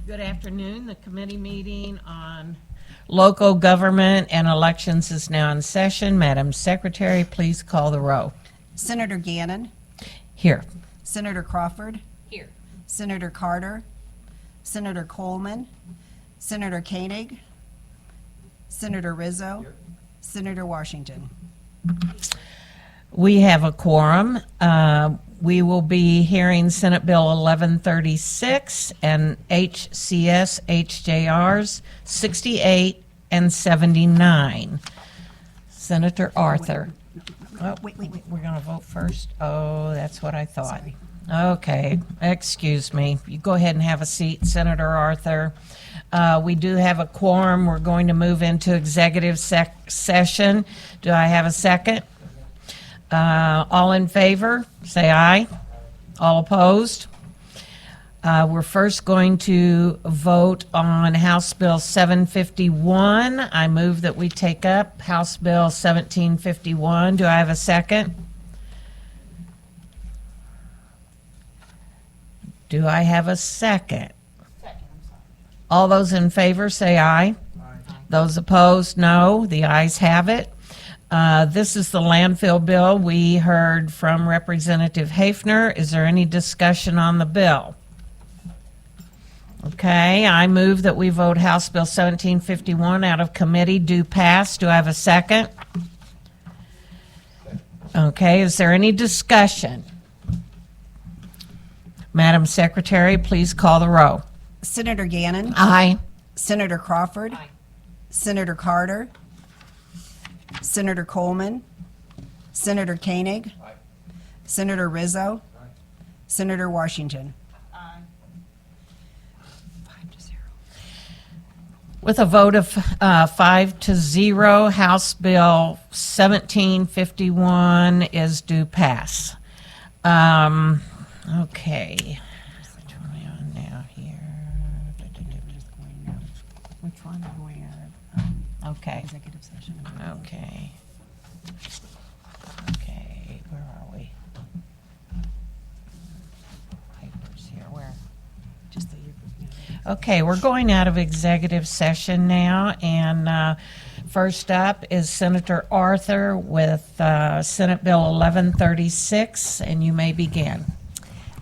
Good afternoon. The committee meeting on local government and elections is now in session. Madam Secretary, please call the roll. Senator Gannon, Here. Senator Crawford, Here. Senator Carter, Senator Coleman, Senator Koenig, Senator Rizzo, Senator Washington. We have a quorum. We will be hearing Senate Bill 1136 and HCS HJRs68 and 79. Senator Arthur. Oh, Wait. we're going to vote first? Oh, that's what I thought. Sorry. Okay, excuse me. You go ahead and have a seat, Senator Arthur. We do have a quorum. We're going to move into executive session. Do I have a second? All in favor, say aye. All opposed? We're first going to vote on House Bill 751. I move that we take up House Bill 1751. Do I have a second? Do I have a second? All those in favor say aye. Those opposed, no. The ayes have it. This is the landfill bill. We heard from Representative Haffner. Is there any discussion on the bill? Okay, I move that we vote House Bill 1751 out of committee. Do pass. Do I have a second? Okay, is there any discussion? Madam Secretary, please call the roll. Senator Gannon, Aye. Senator Crawford, Aye. Senator Carter, Senator Coleman, Senator Koenig, Senator Rizzo, Senator Washington. Aye. 5-0. With a vote of 5-0, House Bill 1751 is due pass. Okay. Which one are we on now here? Which one are we on? Okay. Executive session. Okay. Okay, where are we? Papers here, where? Just so you. Okay, we're going out of executive session now, and first up is Senator Arthur with Senate Bill 1136, and you may begin.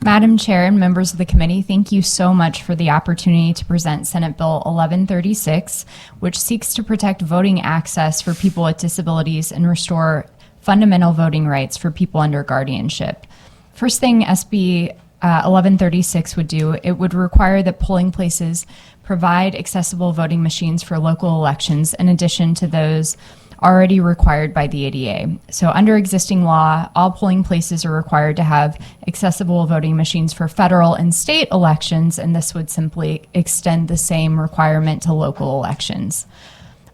Madam Chair and members of the committee, thank you so much for the opportunity to present Senate Bill 1136, which seeks to protect voting access for people with disabilities and restore fundamental voting rights for people under guardianship. First thing SB 1136 would do, it would require that polling places provide accessible voting machines for local elections in addition to those already required by the ADA. So under existing law, all polling places are required to have accessible voting machines for federal and state elections, and this would simply extend the same requirement to local elections.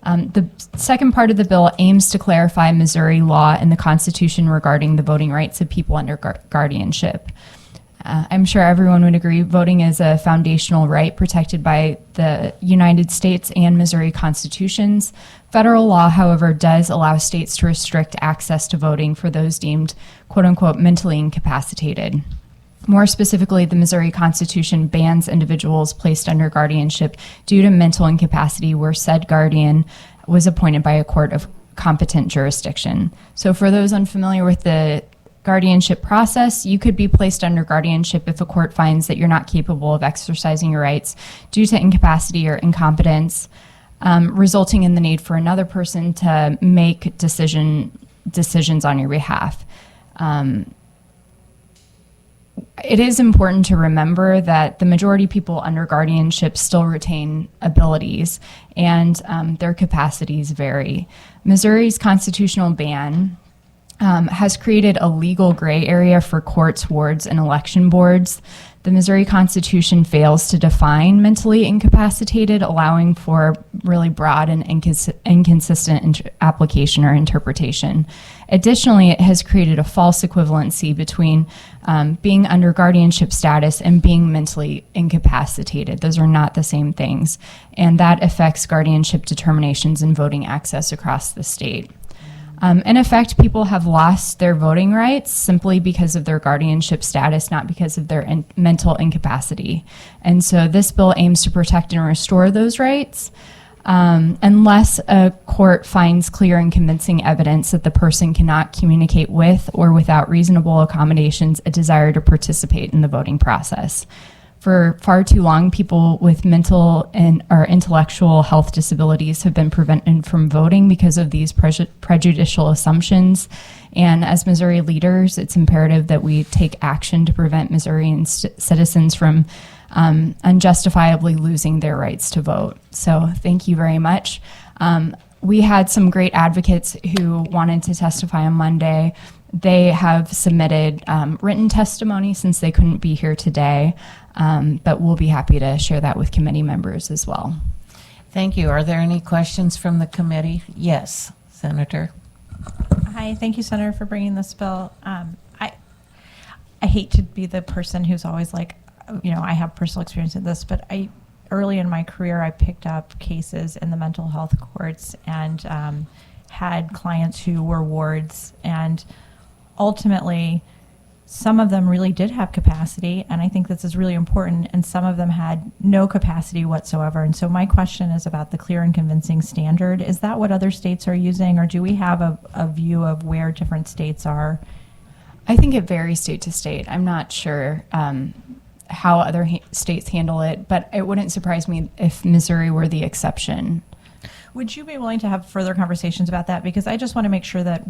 The second part of the bill aims to clarify Missouri law and the Constitution regarding the voting rights of people under guardianship. I'm sure everyone would agree voting is a foundational right protected by the United States and Missouri constitutions. Federal law, however, does allow states to restrict access to voting for those deemed quote-unquote mentally incapacitated. More specifically, the Missouri Constitution bans individuals placed under guardianship due to mental incapacity where said guardian was appointed by a court of competent jurisdiction. So for those unfamiliar with the guardianship process, you could be placed under guardianship if a court finds that you're not capable of exercising your rights due to incapacity or incompetence, resulting in the need for another person to make decisions on your behalf. It is important to remember that the majority of people under guardianship still retain abilities, and their capacities vary. Missouri's constitutional ban has created a legal gray area for courts, wards, and election boards. The Missouri Constitution fails to define mentally incapacitated, allowing for really broad and inconsistent application or interpretation. Additionally, it has created a false equivalency between being under guardianship status and being mentally incapacitated. Those are not the same things, and that affects guardianship determinations and voting access across the state. In effect, people have lost their voting rights simply because of their guardianship status, not because of their mental incapacity. And so this bill aims to protect and restore those rights unless a court finds clear and convincing evidence that the person cannot communicate with or without reasonable accommodations a desire to participate in the voting process. For far too long, people with mental or intellectual health disabilities have been prevented from voting because of these prejudicial assumptions. And as Missouri leaders, it's imperative that we take action to prevent Missourian citizens from unjustifiably losing their rights to vote. So thank you very much. We had some great advocates who wanted to testify on Monday. They have submitted written testimony since they couldn't be here today, but we'll be happy to share that with committee members as well. Thank you. Are there any questions from the committee? Yes, Senator. Hi, thank you, Senator, for bringing this bill. I hate to be the person who's always like, you know, I have personal experience in this, but early in my career, I picked up cases in the mental health courts and had clients who were wards, and ultimately, some of them really did have capacity, and I think this is really important, and some of them had no capacity whatsoever. And so my question is about the clear and convincing standard. Is that what other states are using, or do we have a view of where different states are? I think it varies state to state. I'm not sure how other states handle it, but it wouldn't surprise me if Missouri were the exception. Would you be willing to have further conversations about that? Because I just want to make sure that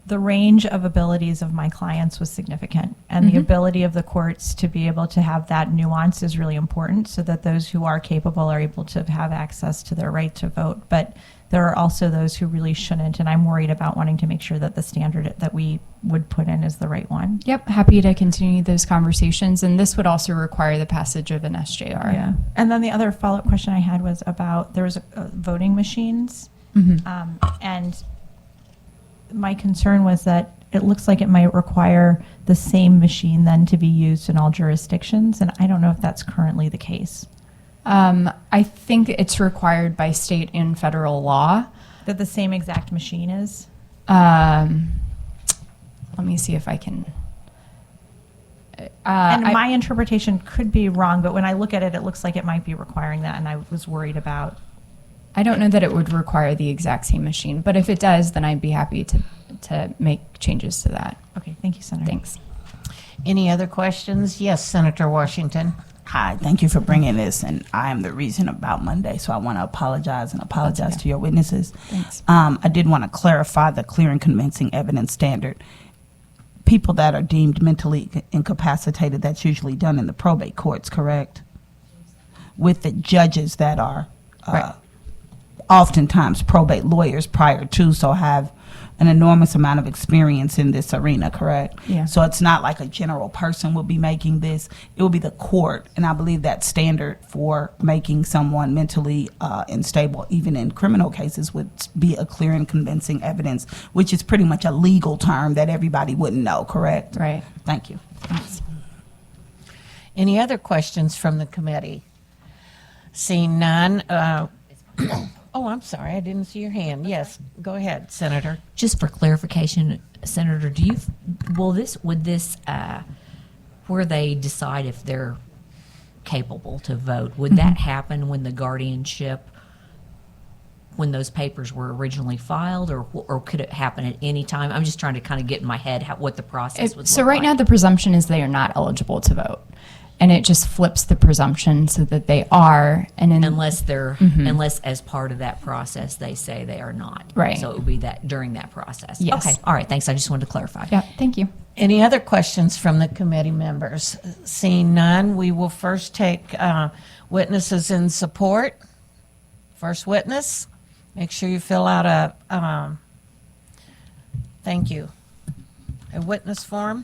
the range of abilities of my clients was significant, and the ability of the courts to be able to have that nuance is really important, so that those who are capable are able to have access to their right to vote. But there are also those who really shouldn't, and I'm worried about wanting to make sure that the standard that we would put in is the right one. Yep, happy to continue those conversations, and this would also require the passage of an SJR. Yeah. And then the other follow-up question I had was about, there was voting machines, and my concern was that it looks like it might require the same machine then to be used in all jurisdictions, and I don't know if that's currently the case. I think it's required by state and federal law. That the same exact machine is? Let me see if I can. And my interpretation could be wrong, but when I look at it, it looks like it might be requiring that, and I was worried about. I don't know that it would require the exact same machine, but if it does, then I'd be happy to make changes to that. Okay, thank you, Senator. Thanks. Any other questions? Yes, Senator Washington. Hi, thank you for bringing this, and I am the reason about Monday, so I want to apologize to your witnesses. Thanks. I did want to clarify the clear and convincing evidence standard. People that are deemed mentally incapacitated, that's usually done in the probate courts, correct? With the judges that are oftentimes probate lawyers prior to, so have an enormous amount of experience in this arena, correct? Yeah. So it's not like a general person will be making this. It will be the court, and I believe that standard for making someone mentally unstable, even in criminal cases, would be a clear and convincing evidence, which is pretty much a legal term that everybody wouldn't know, correct? Right. Thank you. Thanks. Any other questions from the committee? Seeing none. Oh, I'm sorry. I didn't see your hand. Yes, go ahead, Senator. Just for clarification, Senator, would this where they decide if they're capable to vote, would that happen when the guardianship, when those papers were originally filed, or could it happen at any time? I'm just trying to kind of get in my head what the process would So look right like. now the presumption is they are not eligible to vote, and it just flips the presumption so that they are, and in, unless unless as part of that process they say they are not. Right. So it would be that during that process. Yes. Okay. All right. Thanks. I just wanted to clarify. Yeah, thank you. Any other questions from the committee members? Seeing none, we will first take witnesses in support. First witness, make sure you fill out a witness form.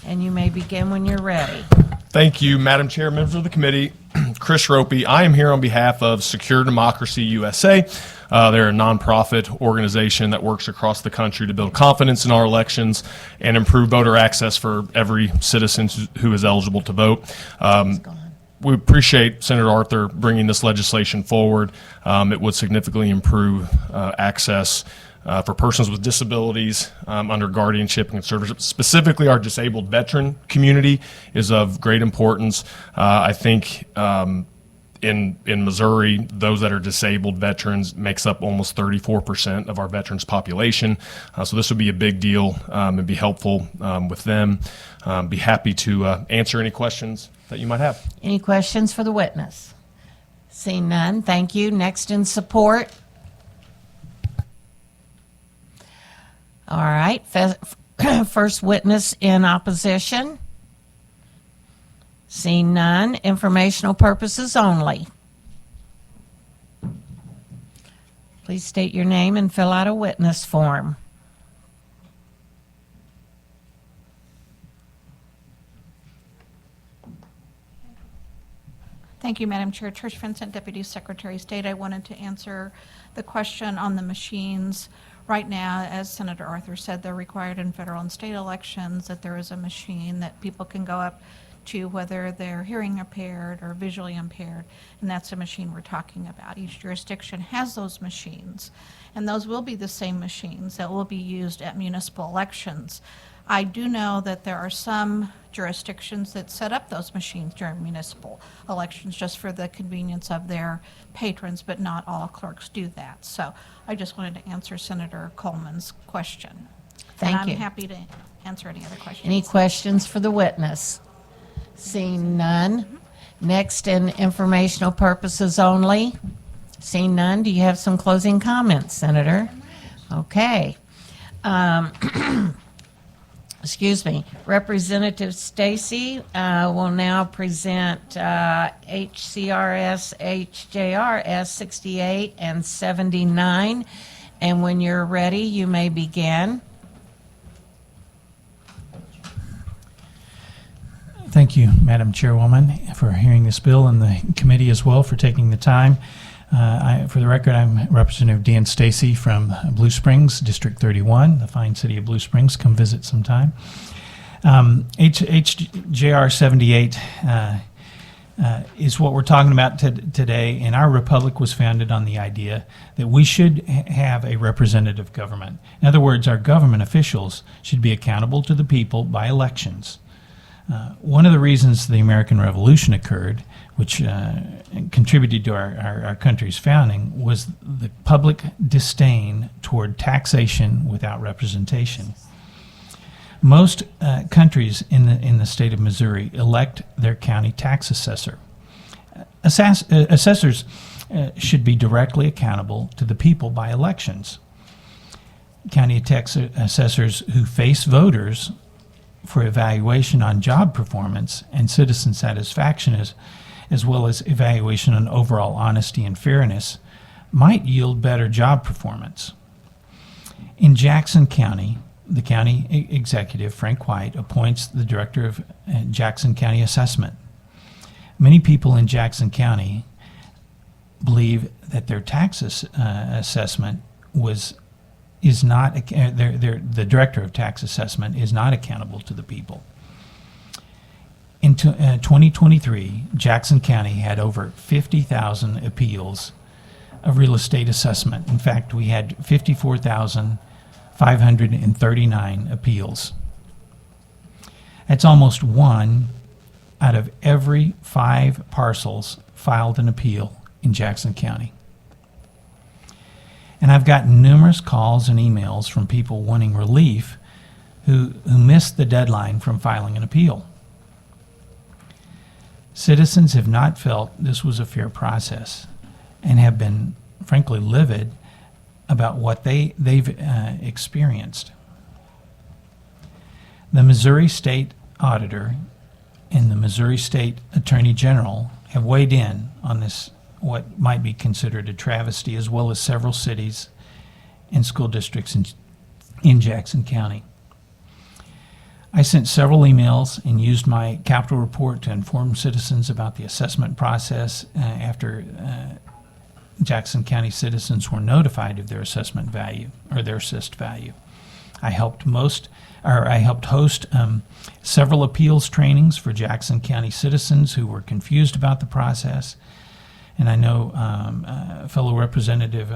And you may begin when you're ready. Thank you, Madam Chair, members of the committee. Chris Ropey. I am here on behalf of Secure Democracy USA. They're a nonprofit organization that works across the country to build confidence in our elections and improve voter access for every citizen who is eligible to vote. we appreciate Senator Arthur bringing this legislation forward. It would significantly improve access for persons with disabilities under guardianship and conservatorship. Specifically, our disabled veteran community is of great importance. I think in Missouri, those that are disabled veterans makes up almost 34% of our veterans population. So this would be a big deal and be helpful with them. Be happy to answer any questions that you might have. Any questions for the witness? Seeing none, thank you. Next in support. All right, first witness in opposition. Seeing none, informational purposes only. Please state your name and fill out a witness form. Thank you, Madam Chair. Trish Vincent, Deputy Secretary of State. I wanted to answer the question on the machines. Right now, as Senator Arthur said, they're required in federal and state elections that there is a machine that people can go up to, whether they're hearing impaired or visually impaired, and that's the machine we're talking about. Each jurisdiction has those machines, and those will be the same machines that will be used at municipal elections. I do know that there are some jurisdictions that set up those machines during municipal elections just for the convenience of their patrons, but not all clerks do that. So I just wanted to answer Senator Coleman's question. Thank and you. I'm happy to answer any other questions. Any questions for the witness? Seeing none. Next in informational purposes only. Seeing none, do you have some closing comments, Senator? Okay. Excuse me. Representative Stacy will now present HCRS HJR68 and 79. And when you're ready, you may begin. Thank you, Madam Chairwoman, for hearing this bill, and the committee as well for taking the time. For the record, I'm Representative Dan Stacy from Blue Springs, District 31, the fine city of Blue Springs. Come visit sometime. HJR78 is what we're talking about today, and our republic was founded on the idea that we should have a representative government. In other words, our government officials should be accountable to the people by elections. One of the reasons the American Revolution occurred, which contributed to our country's founding, was the public disdain toward taxation without representation. Most countries in the state of Missouri elect their county tax assessor. Assessors should be directly accountable to the people by elections. County tax assessors who face voters for evaluation on job performance and citizen satisfaction, as well as evaluation on overall honesty and fairness, might yield better job performance. In Jackson County, the county executive, Frank White, appoints the director of Jackson County Assessment. Many people in Jackson County believe that their tax assessment is not, the director of tax assessment is not accountable to the people. In 2023, Jackson County had over 50,000 appeals of real estate assessment. In fact, we had 54,539 appeals. That's almost 1 out of every 5 parcels filed an appeal in Jackson County. And I've gotten numerous calls and emails from people wanting relief who missed the deadline from filing an appeal. Citizens have not felt this was a fair process and have been, frankly, livid about what they've experienced. The Missouri State Auditor and the Missouri State Attorney General have weighed in on this, what might be considered a travesty, as well as several cities and school districts in Jackson County. I sent several emails and used my Capitol report to inform citizens about the assessment process after Jackson County citizens were notified of their assessment value, or their assessed value. I helped host several appeals trainings for Jackson County citizens who were confused about the process. And I know fellow Representative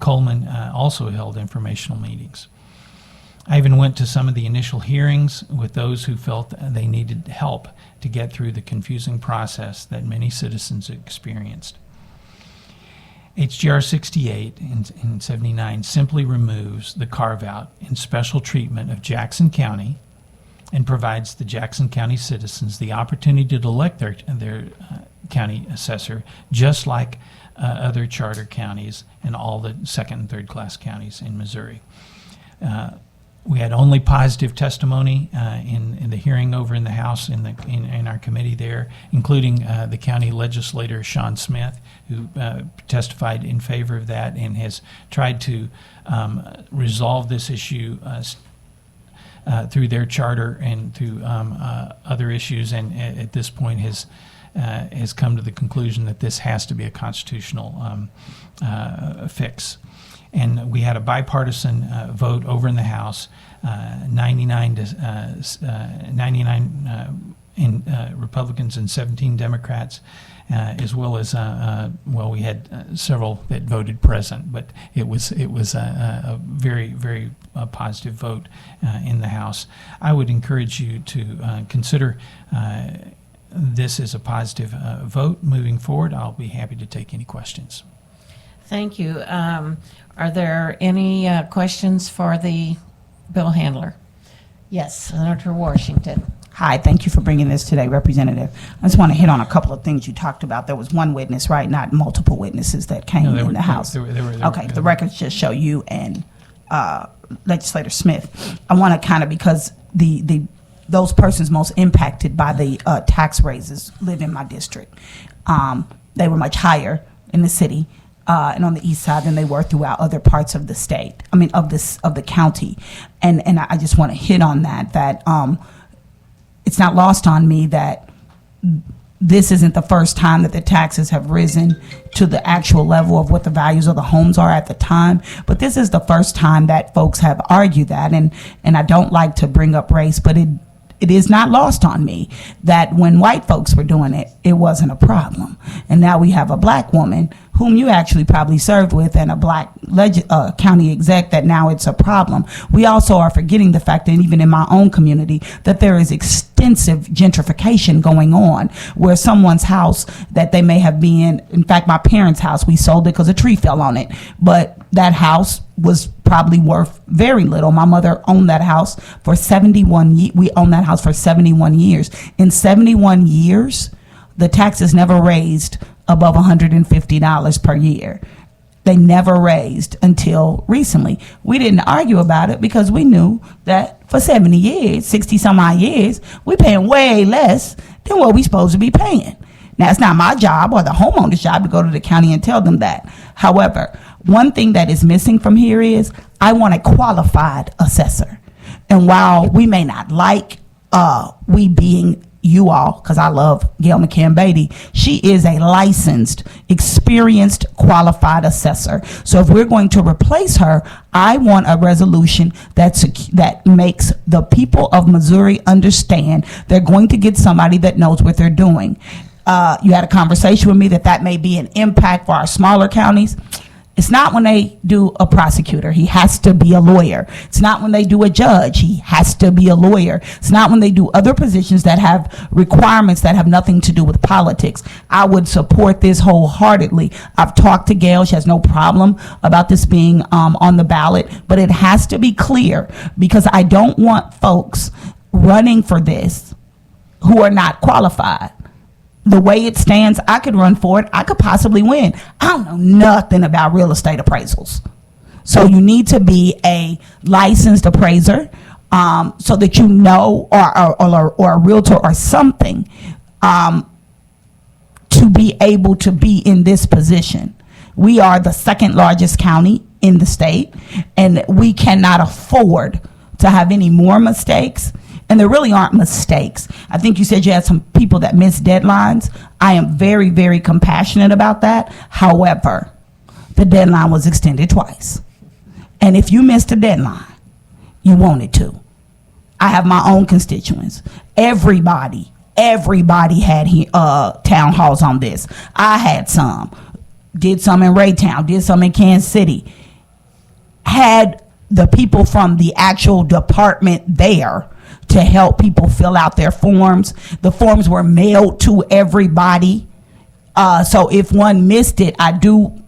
Coleman also held informational meetings. I even went to some of the initial hearings with those who felt they needed help to get through the confusing process that many citizens experienced. HJR 68 and 79 simply removes the carve-out in special treatment of Jackson County and provides the Jackson County citizens the opportunity to elect their county assessor, just like other charter counties and all the second and third class counties in Missouri. We had only positive testimony in the hearing over in the House in our committee there, including the county legislator Sean Smith, who testified in favor of that and has tried to resolve this issue through their charter and through other issues, and at this point has come to the conclusion that this has to be a constitutional fix. And we had a bipartisan vote over in the House, 99 in Republicans and 17 Democrats, as well as we had several that voted present, but it was a very, very positive vote in the House. I would encourage you to consider this as a positive vote moving forward. I'll be happy to take any questions. Thank you. Are there any questions for the bill handler? Yes, Senator Washington. Hi, thank you for bringing this today, Representative. I just want to hit on a couple of things you talked about. There was one witness, right, not multiple witnesses that came in the House. Okay, the records just show you and Legislator Smith. I want to kind of, because those persons most impacted by the tax raises live in my district. They were much higher in the city and on the east side than they were throughout other parts of the state. I mean, of the county, and I just want to hit on that. It's not lost on me that this isn't the first time that the taxes have risen to the actual level of what the values of the homes are at the time. But this is the first time that folks have argued that, and I don't like to bring up race, but it is not lost on me that when white folks were doing it, it wasn't a problem. And now we have a black woman whom you actually probably served with and a black county exec that now it's a problem. We also are forgetting the fact that even in my own community that there is extensive gentrification going on where someone's house that they may have been, in fact, my parents' house, we sold it because a tree fell on it, but that house was probably worth very little. My mother owned that house for 71 years. We owned that house for 71 years. In 71 years, the taxes never raised above $150 per year. They never raised until recently. We didn't argue about it because we knew that for 70 years, 60 some odd years, we're paying way less than what we're supposed to be paying. Now, it's not my job or the homeowner's job to go to the county and tell them that. However, one thing that is missing from here is I want a qualified assessor. And while we may not like we being you all, because I love Gail McCann Beatty, she is a licensed, experienced, qualified assessor. So if we're going to replace her, I want a resolution that makes the people of Missouri understand they're going to get somebody that knows what they're doing. You had a conversation with me that may be an impact for our smaller counties. It's not when they do a prosecutor. He has to be a lawyer. It's not when they do a judge. He has to be a lawyer. It's not when they do other positions that have requirements that have nothing to do with politics. I would support this wholeheartedly. I've talked to Gail. She has no problem about this being on the ballot, but it has to be clear because I don't want folks running for this who are not qualified. The way it stands, I could run for it. I could possibly win. I don't know nothing about real estate appraisals. So you need to be a licensed appraiser so that you know, or a realtor or something to be able to be in this position. We are the second largest county in the state, and we cannot afford to have any more mistakes. And there really aren't mistakes. I think you said you had some people that missed deadlines. I am very, very compassionate about that. However, the deadline was extended twice. And if you missed a deadline, you wanted to. I have my own constituents. Everybody had town halls on this. I had some. Did some in Raytown, did some in Kansas City. Had the people from the actual department there to help people fill out their forms. The forms were mailed to everybody. So if one missed it, I do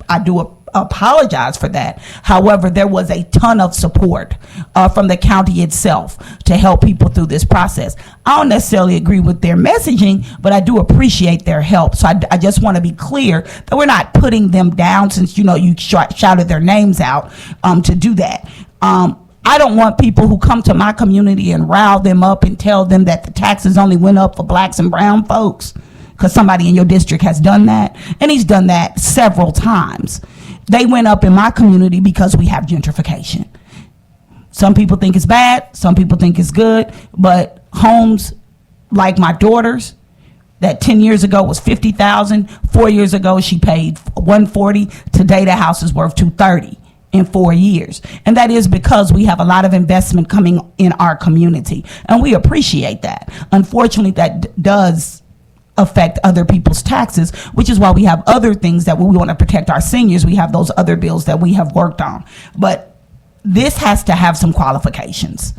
apologize for that. However, there was a ton of support from the county itself to help people through this process. I don't necessarily agree with their messaging, but I do appreciate their help. So I just want to be clear that we're not putting them down, since you shouted their names out to do that. I don't want people who come to my community and rile them up and tell them that the taxes only went up for blacks and brown folks, because somebody in your district has done that, and he's done that several times. They went up in my community because we have gentrification. Some people think it's bad, some people think it's good, but homes like my daughter's, that 10 years ago was $50,000, 4 years ago she paid $140, today the house is worth $230 in 4 years. And that is because we have a lot of investment coming in our community, and we appreciate that. Unfortunately, that does affect other people's taxes, which is why we have other things that we want to protect our seniors. We have those other bills that we have worked on. But this has to have some qualifications.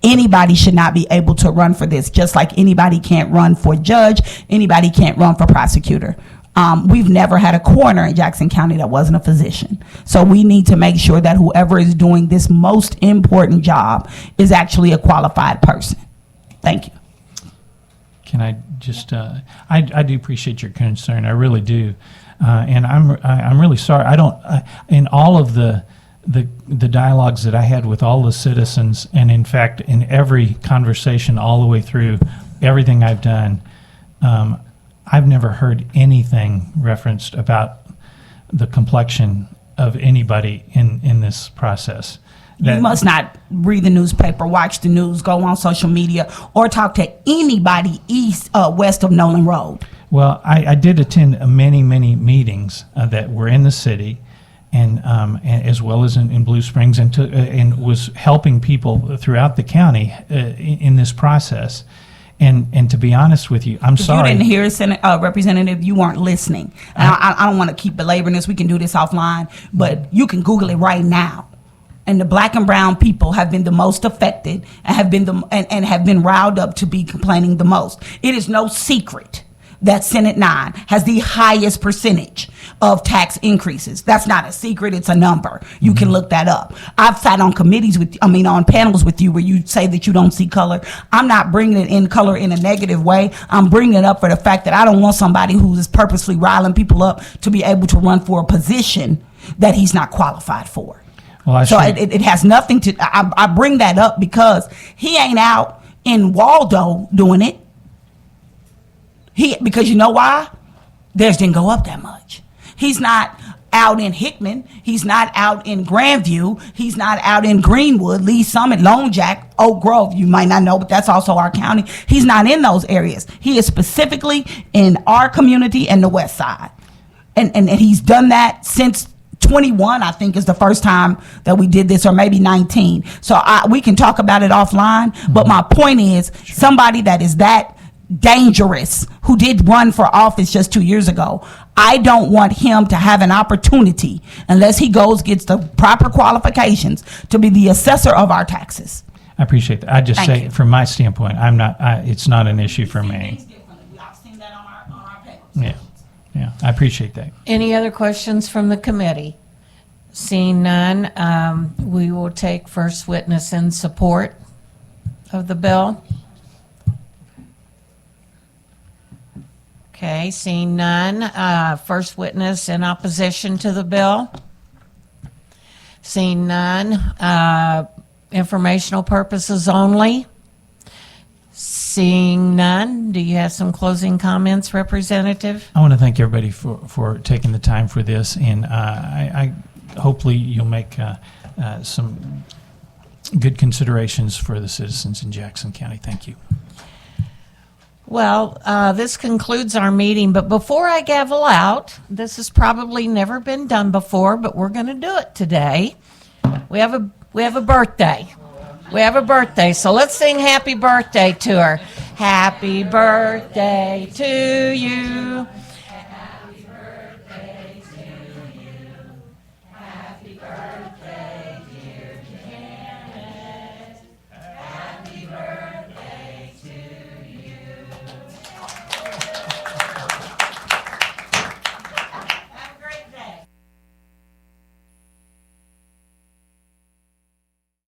Anybody should not be able to run for this, just like anybody can't run for judge, anybody can't run for prosecutor. We've never had a coroner in Jackson County that wasn't a physician. So we need to make sure that whoever is doing this most important job is actually a qualified person. Thank you. Can I just, I do appreciate your concern, I really do. And I'm really sorry, I don't, in all of the dialogues that I had with all the citizens, and in fact, in every conversation all the way through everything I've done, I've never heard anything referenced about the complexion of anybody in this process. You must not read the newspaper, watch the news, go on social media, or talk to anybody west of Nolan Road. Well, I did attend many meetings that were in the city, and as well as in Blue Springs, and was helping people throughout the county in this process. And to be honest with you, I'm sorry. You didn't hear it, Representative. You weren't listening. I don't want to keep belaboring this. We can do this offline, but you can Google it right now. And the black and brown people have been the most affected and have been riled up to be complaining the most. It is no secret that Senate 9 has the highest percentage of tax increases. That's not a secret, it's a number. You can look that up. I've sat on on panels with you where you say that you don't see color. I'm not bringing it in color in a negative way. I'm bringing it up for the fact that I don't want somebody who is purposely riling people up to be able to run for a position that he's not qualified for. Well, so it has nothing to, I bring that up because he ain't out in Waldo doing it. Because you know why? Theirs didn't go up that much. He's not out in Hickman. He's not out in Grandview. He's not out in Greenwood, Lee Summit, Lone Jack, Oak Grove. You might not know, but that's also our county. He's not in those areas. He is specifically in our community and the West Side. And he's done that since 21, I think, is the first time that we did this, or maybe 19. So we can talk about it offline. But my point is, somebody that is that dangerous, who did run for office just 2 years ago, I don't want him to have an opportunity, unless he gets the proper qualifications, to be the assessor of our taxes. I appreciate that. I just Thank say, you. from my standpoint, it's not an issue for me. I've seen that on our papers. Yeah, I appreciate that. Any other questions from the committee? Seeing none, we will take first witness in support of the bill. Okay, seeing none, first witness in opposition to the bill. Seeing none, informational purposes only. Seeing none, do you have some closing comments, Representative? I want to thank everybody for taking the time for this, and I hopefully you'll make some good considerations for the citizens in Jackson County. Thank you. Well, this concludes our meeting, but before I gavel out, this has probably never been done before, but we're going to do it today. We have a birthday. We have a birthday, so let's sing happy birthday to her. Happy birthday to you.